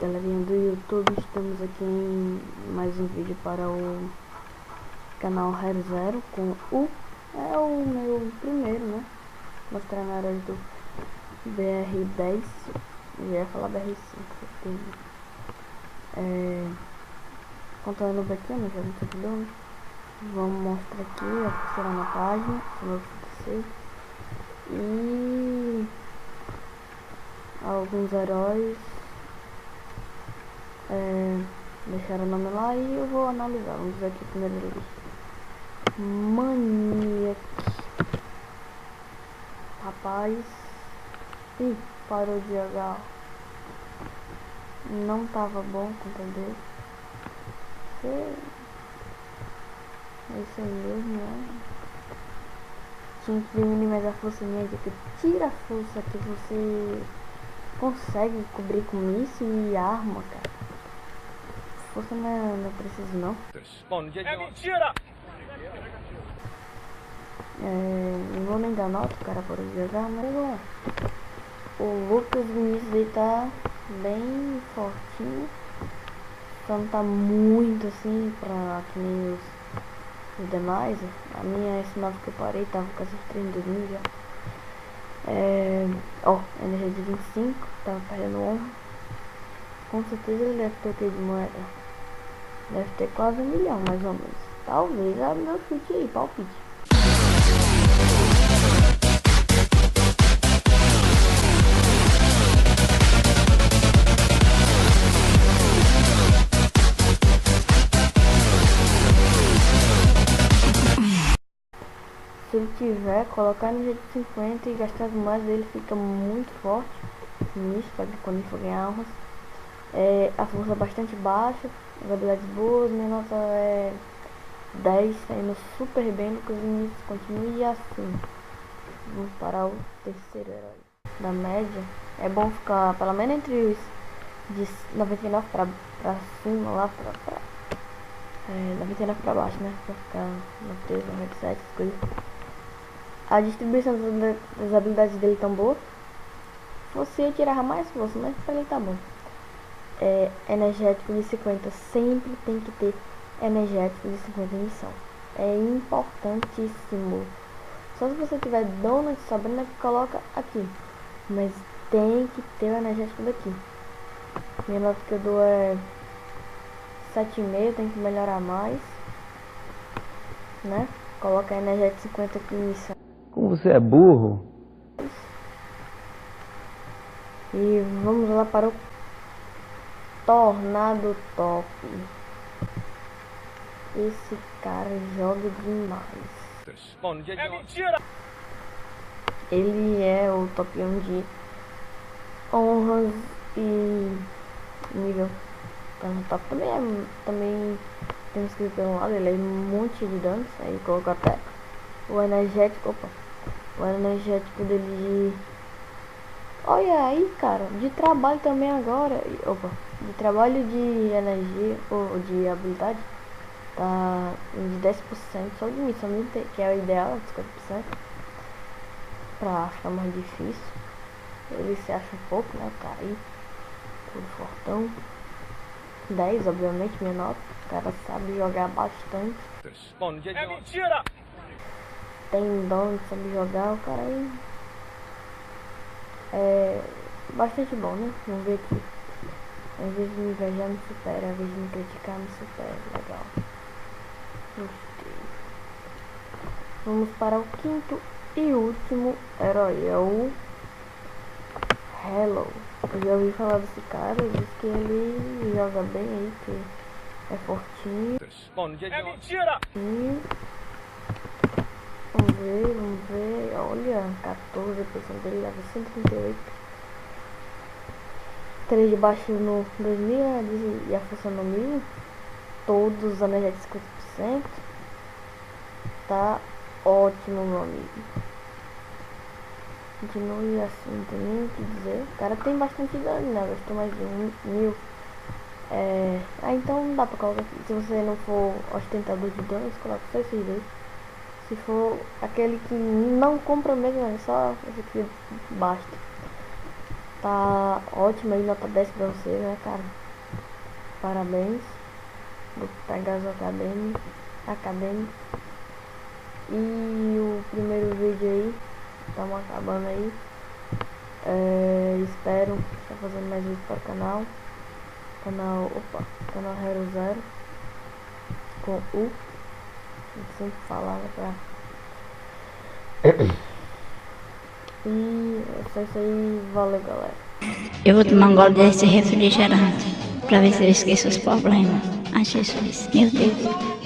galerinha do YouTube, estamos aqui em mais um vídeo para o canal ReZero com o meu primeiro, né? Mostrando a área do BR10, eu ia falar BR5, contando o aqui, mas já não sei tudo. Vamos mostrar aqui, a será na página, se não esquecer. E alguns heróis deixaram o nome lá e eu vou analisar. Vamos ver aqui primeiro ali. Maniac. Rapaz. Ih, parou de jogar. Não tava bom contra dele. É isso aí mesmo, né? Tinha que diminuir mais a força minha, que tira a força que você consegue cobrir com isso e arma, cara. Força não é preciso não. É mentira! Não vou nem dar nota, o cara pode jogar, mas ué. O Lucas Vinícius aí tá bem fortinho. Só não tá muito assim pra que nem os demais. A minha S9 que eu parei tava com essas 32.000 já. Energia de 25, tava perdendo honra. Com certeza ele deve ter o que de moeda. Deve ter quase 1 milhão, mais ou menos. Talvez a meu chute aí, palpite. Se ele tiver, colocar no jeito de 50 e gastar as moedas dele, fica muito forte nisso, para quando ele for ganhar armas. A força é bastante baixa, as habilidades boas, minha nota é 10, tá indo super bem. Lucas Vinícius, continue assim. Vamos para o terceiro herói da média. É bom ficar pelo menos entre os de 99 pra cima, lá pra 99 pra baixo, né? Pra ficar 93, 97, essas coisas. A distribuição das habilidades dele tão boa. Você tirava mais força, mas pra ele tá bom. Energético de 50, sempre tem que ter energético de 50 em missão. É importantíssimo. Só se você tiver donut sobrando, que coloca aqui. Mas tem que ter o energético daqui. Minha nota que eu dou é 7,5, tem que melhorar mais, né? Coloca a energética 50 aqui em missão. Como você é burro? E vamos lá para o Tornado Top. Esse cara joga demais. É mentira! Ele é o top 1 de honras e nível. Então, top também tem escrito pelo lado, ele é um monte de danos. Aí coloca até o energético. O energético dele de... Olha aí, cara, de trabalho também agora. De trabalho de energia ou de habilidade tá de 10%, só de missão, que é o ideal, 50%, pra ficar mais difícil. Ele se acha um pouco, né, cara, aí, tudo fortão. 10, obviamente, minha nota. O cara sabe jogar bastante. É mentira! Tem dom de saber jogar, o cara aí é bastante bom, né? Vamos ver aqui. Às vezes me invejar me supera, às vezes me criticar me supera. Legal. Gostei. Vamos para o quinto e último herói, é o Hello. Eu já ouvi falar desse cara, diz que ele joga bem aí, que é fortinho. É mentira! E vamos ver, olha, 14% dele leva 138. 3 de baixo no 2000 e a força no 1000. Todos os energéticos 50%. Tá ótimo, meu amigo. Continue assim, não tem nem o que dizer. O cara tem bastante dano, né? Gastou mais de 1.000. Então não dá pra colocar aqui. Se você não for ostentador de dano, você coloca só esses dois. Se for aquele que não compra mesmo, é só esse aqui basta. tá ótima aí, nota 10 pra você, né, cara? Parabéns. Vou pegar as Academy. E o primeiro vídeo aí, estamos acabando aí. Espero estar fazendo mais vídeos para o canal. Canal Hero Zero com U. A gente sempre falava pra. E é só isso aí, valeu galera. Eu vou tomar um gole desse refrigerante pra ver se eu esqueço os problemas. Ai, Jesus, meu Deus.